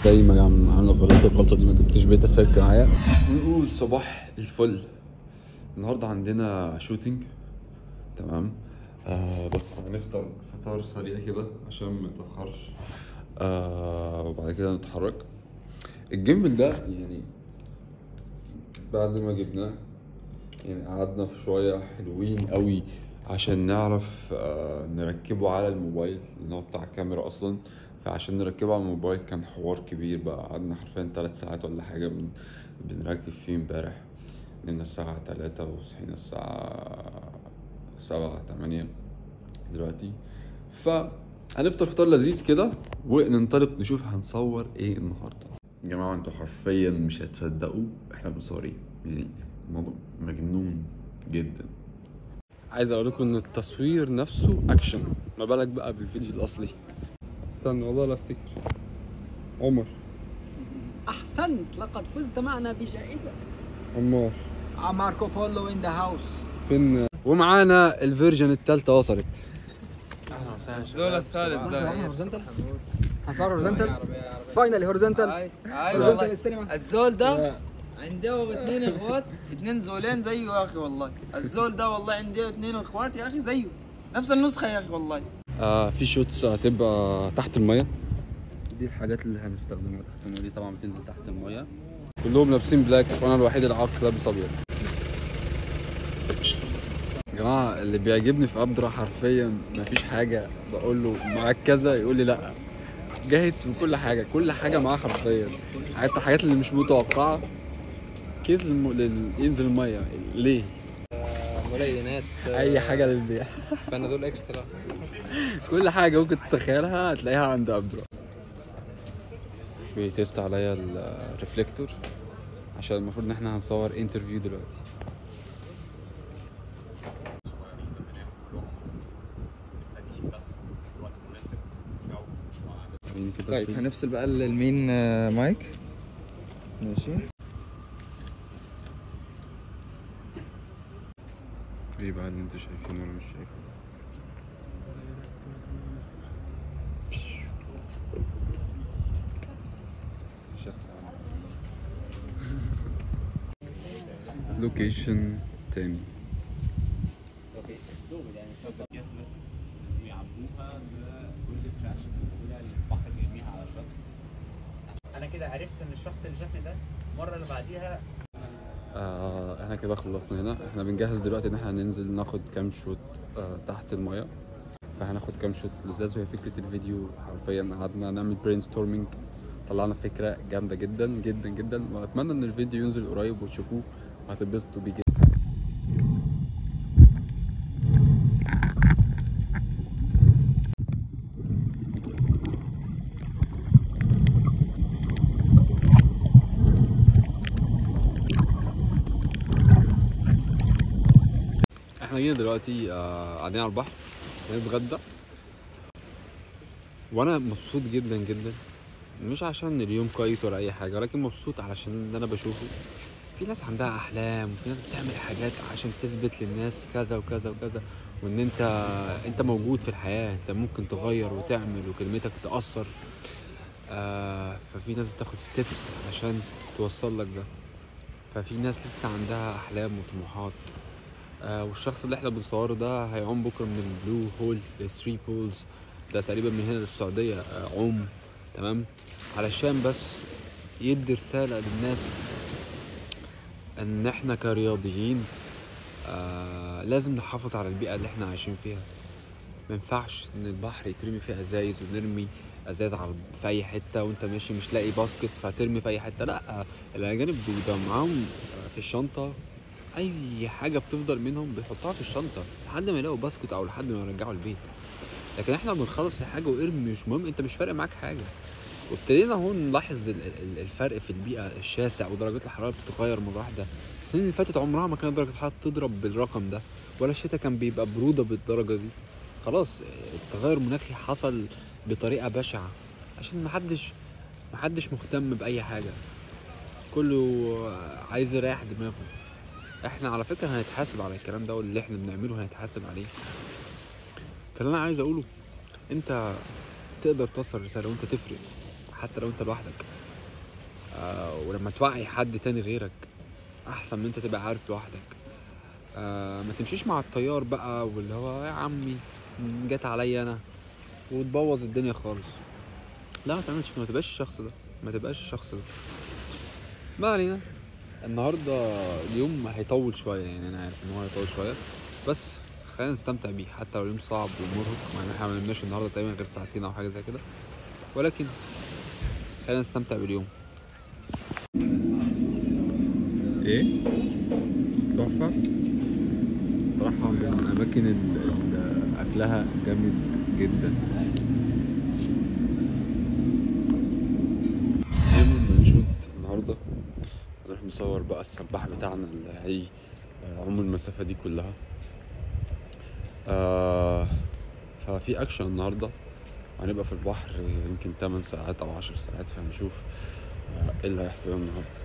جاي عامل غلطة، الغلطة دي ما جبتش بيت السلك معايا. نقول صباح الفل. النهارده عندنا شوتينج، تمام. بس هنفطر فطار سريع كده عشان ما نتأخرش. وبعد كده نتحرك. الجيمبل ده يعني بعد ما جبناه يعني قعدنا في شوية حلوين قوي عشان نعرف نركبه على الموبايل، لان هو بتاع كاميرا اصلا. فعشان نركبه على الموبايل كان حوار كبير بقى، قعدنا حرفيا 3 ساعات ولا حاجة بنركب فيه. امبارح نمنا الساعة 3 وصحينا الساعة 7 8 دلوقتي. فهنفطر فطار لذيذ كده وننطلق نشوف هنصور ايه النهارده. يا جماعة انتوا حرفيا مش هتصدقوا احنا بنصور ايه، يعني الموضوع مجنون جدا. عايز اقول لكم ان التصوير نفسه اكشن، ما بالك بقى بالفيديو الاصلي. استنى والله لا افتكر. عمر احسنت، لقد فزت معنا بجائزة. عمار ماركو بولو ان ذا هاوس. فين؟ ومعانا الفيرجن الثالثة وصلت. اهلا وسهلا. الزول الثالث ده هنصور هورزنتال فاينلي هورزنتال. والله السينما. الزول ده عنده 2 اخوات، 2 زولين زيه يا اخي. والله الزول ده والله عنده 2 اخوات يا اخي زيه، نفس النسخه يا اخي والله. في شوتس هتبقى تحت المية. دي الحاجات اللي هنستخدمها تحت المية، دي طبعا بتنزل تحت المية. كلهم لابسين بلاك وانا الوحيد العاق لابس ابيض. يا جماعه اللي بيعجبني في ابدرا حرفيا مفيش حاجه بقول له معاك كذا يقول لي لا، جاهز في كل حاجه، كل حاجه معاه حرفيا. حتى الحاجات اللي مش متوقعه. كيس ينزل الميه ليه؟ ملينات، اي حاجه للبيع. بنادول اكسترا، كل حاجه ممكن تتخيلها هتلاقيها عند ابدرا. بيتست عليا الريفلكتور عشان المفروض ان احنا هنصور انترفيو دلوقتي. طيب هنفصل بقى المين مايك. ماشي. ايه بقى اللي انتوا شايفينه وانا مش شايفه؟ لوكيشن تاني. انا كده عرفت ان الشخص اللي شافني ده المره اللي بعديها. احنا كده خلصنا هنا. احنا بنجهز دلوقتي ان احنا هننزل ناخد كام شوت تحت المية. فهناخد كام شوت لزاز. وهي فكرة الفيديو حرفيا قعدنا نعمل برين ستورمينج، طلعنا فكرة جامدة جدا جدا جدا. واتمنى ان الفيديو ينزل قريب وتشوفوه وهتتبسطوا بيه جدا. احنا جينا دلوقتي قاعدين على البحر هنتغدى، وانا مبسوط جدا جدا. مش عشان اليوم كويس ولا اي حاجه، ولكن مبسوط علشان اللي انا بشوفه. في ناس عندها احلام، وفي ناس بتعمل حاجات عشان تثبت للناس كذا وكذا وكذا، وان انت موجود في الحياه، انت ممكن تغير وتعمل وكلمتك تاثر. ففي ناس بتاخد ستيبس عشان توصل لك ده. ففي ناس لسه عندها احلام وطموحات. والشخص اللي احنا بنصوره ده هيعوم بكره من البلو هول للثري بولز، ده تقريبا من هنا للسعوديه عوم، تمام. علشان بس يدي رساله للناس ان احنا كرياضيين لازم نحافظ على البيئه اللي احنا عايشين فيها. ما ينفعش ان البحر يترمي فيه ازايز، ونرمي ازايز في اي حته وانت ماشي مش لاقي باسكت فترمي في اي حته. لا، الاجانب بيبقى معاهم في الشنطه اي حاجه بتفضل منهم بيحطوها في الشنطه لحد ما يلاقوا باسكت او لحد ما يرجعوا البيت. لكن احنا بنخلص الحاجه وارمي، مش مهم، انت مش فارق معاك حاجه. وابتدينا هون نلاحظ الفرق في البيئه الشاسع، ودرجات الحراره بتتغير مره واحده. السنين اللي فاتت عمرها ما كانت درجه الحراره تضرب بالرقم ده، ولا الشتاء كان بيبقى بروده بالدرجه دي. خلاص التغير المناخي حصل بطريقه بشعه عشان محدش مهتم باي حاجه، كله عايز يريح دماغه. احنا على فكره هنتحاسب على الكلام ده، واللي احنا بنعمله هنتحاسب عليه. فاللي انا عايز اقوله، انت تقدر توصل رساله وانت تفرق حتى لو انت لوحدك. ولما توعي حد تاني غيرك احسن من انت تبقى عارف لوحدك. ما تمشيش مع التيار بقى واللي هو يا عمي جت عليا انا وتبوظ الدنيا خالص. لا ما تعملش كده، ما تبقاش الشخص ده. ما علينا، النهارده اليوم هيطول شويه، يعني انا عارف ان هو هيطول شويه، بس خلينا نستمتع بيه حتى لو اليوم صعب ومرهق، مع ان احنا ما نمناش النهارده تقريبا غير ساعتين او حاجه زي كده، ولكن خلينا نستمتع باليوم. ايه تحفه صراحه، من الاماكن اللي اكلها جامد جدا. يوم المنشود النهارده هنروح نصور بقى السباح بتاعنا اللي هيعوم المسافه دي كلها. ففي اكشن النهارده، هنبقى في البحر يمكن 8 ساعات او 10 ساعات، فهنشوف ايه اللي هيحصل النهارده.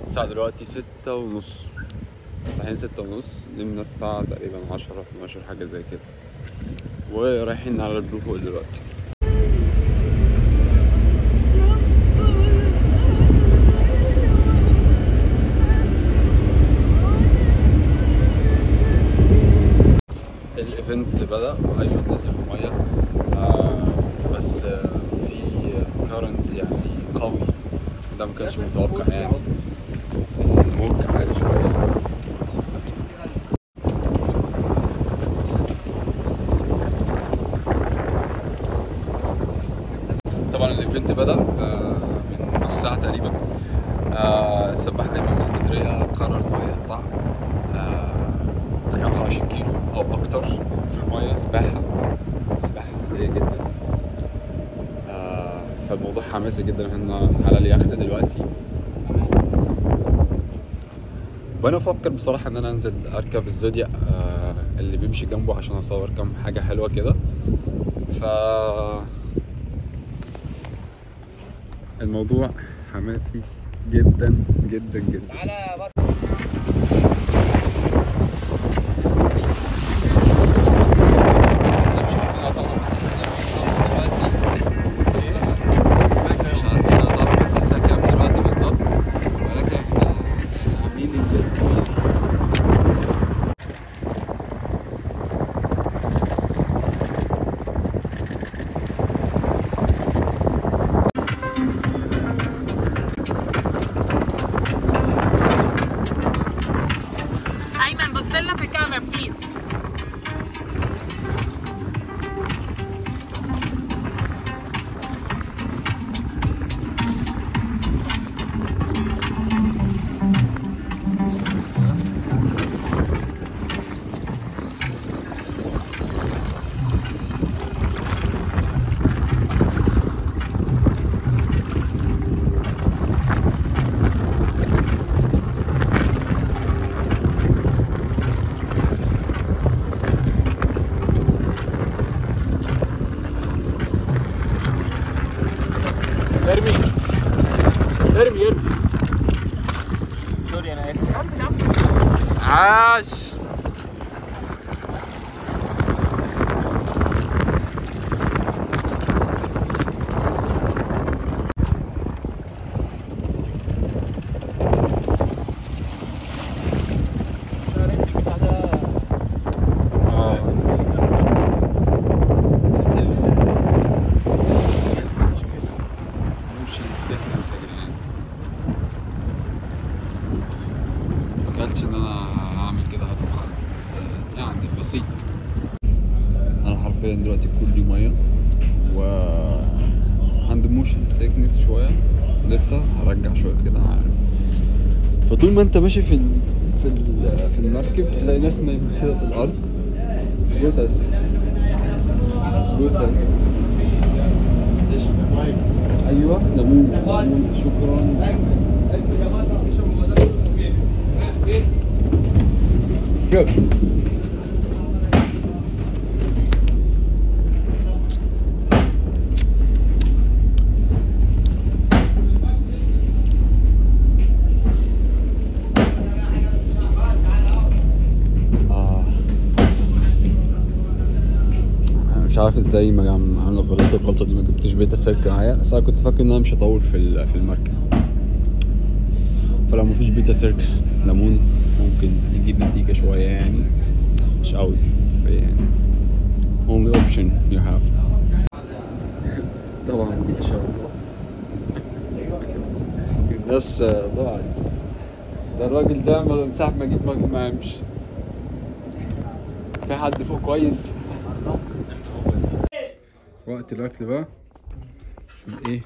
الساعة دلوقتي 6:30، رايحين 6:30، نمنا الساعة تقريبا 10 12 حاجة زي كده، ورايحين على البلو هول دلوقتي. الايفنت بدأ وعايز ننزل المية، بس في كارنت يعني قوي، ده مكانش متوقع يعني، الموج عالي شوية. طبعا الايفنت بدأ من نص ساعة تقريبا. السباح ايمن من اسكندرية قرر انه هيقطع 25 كيلو او اكتر في المية، سباحة عادية جدا. فالموضوع حماسي جدا. احنا على اليخت دلوقتي، وانا افكر بصراحة ان انا انزل اركب الزودياك اللي بيمشي جنبه عشان اصور كام حاجة حلوة كده. الموضوع حماسي جدا جدا جدا. ارمي سوري انا اسف. عاش. متخيلتش ان انا هعمل كده هطبخ، بس يعني بسيط. انا حرفيا دلوقتي كل ميه وعندي موشن سيكنس شويه، لسه هرجع شويه كده عارف. فطول ما انت ماشي في المركب تلاقي ناس نايمه كده في الارض، جثث ايوه ليمون شكرا. Good. مش عارف ازاي ما عملت الغلطه دي، ما جبتش بيتا سيرك معايا، بس انا كنت فاكر ان انا مش هطول في المركب. فلو مفيش بيتا سيرك ليمون ممكن يجيب نتيجه شويه يعني، مش قوي بس يعني only option you have. طبعا ما شاء الله الناس ضاعت. ده الراجل ده من ساعة ما جيت ما قامش. في حد فوق كويس؟ وقت الأكل بقى. ايه؟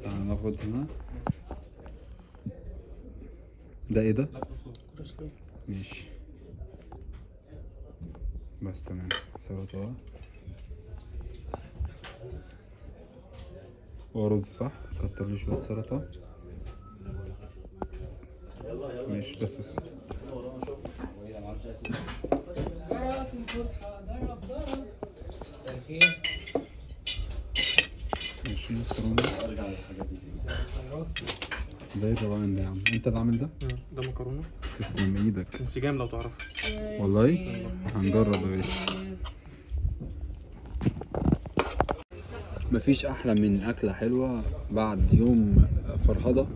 تعالى ناخد هنا. ده ايه ده؟ ماشي بس تمام. سلطة ورز صح؟ كتر لي شوية سلطة. ماشي بس راس الفسحة ضرب ماشي مكرونة. ده ايه الروقان ده يا عم؟ انت اللي عامل ده؟ ده مكرونه تسلم ايدك. انسجام لو تعرفها. والله هنجرب يا باشا. مفيش احلى من اكله حلوه بعد يوم فرهضه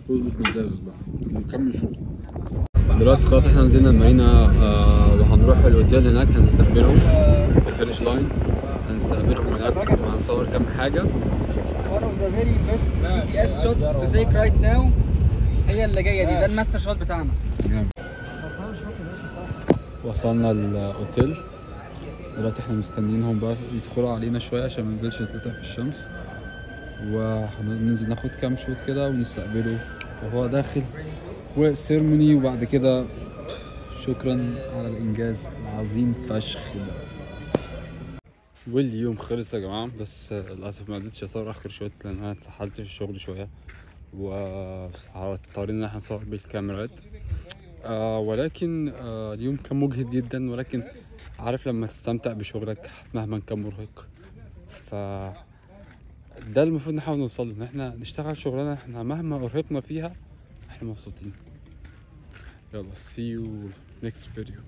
تظبط مزاجك بقى نكمل شغل. دلوقتي خلاص احنا نزلنا المارينا وهنروح الاوتيل هناك، هنستقبلهم في الفينش لاين، هنستقبلهم هناك وهنصور كام حاجه. One of the very best BTS shots to take right now هي اللي جايه دي، ده الماستر شوت بتاعنا. وصلنا الاوتيل دلوقتي، احنا مستنيينهم بقى يدخلوا علينا شويه عشان ما ننزلش نتلطع في الشمس، وهننزل ناخد كام شوت كده ونستقبله وهو داخل وسيرموني، وبعد كده شكرا على الانجاز العظيم فشخ ده. واليوم خلص يا جماعه، بس للاسف ما قدرتش اصور اخر شوت لان انا اتسحلت في الشغل شويه واضطرينا ان احنا نصور بالكاميرات. ولكن اليوم كان مجهد جدا، ولكن عارف لما تستمتع بشغلك مهما كان مرهق، ف ده المفروض نحاول نوصل له، ان احنا نشتغل شغلنا احنا مهما ارهقنا فيها احنا مبسوطين. يلا see you next video.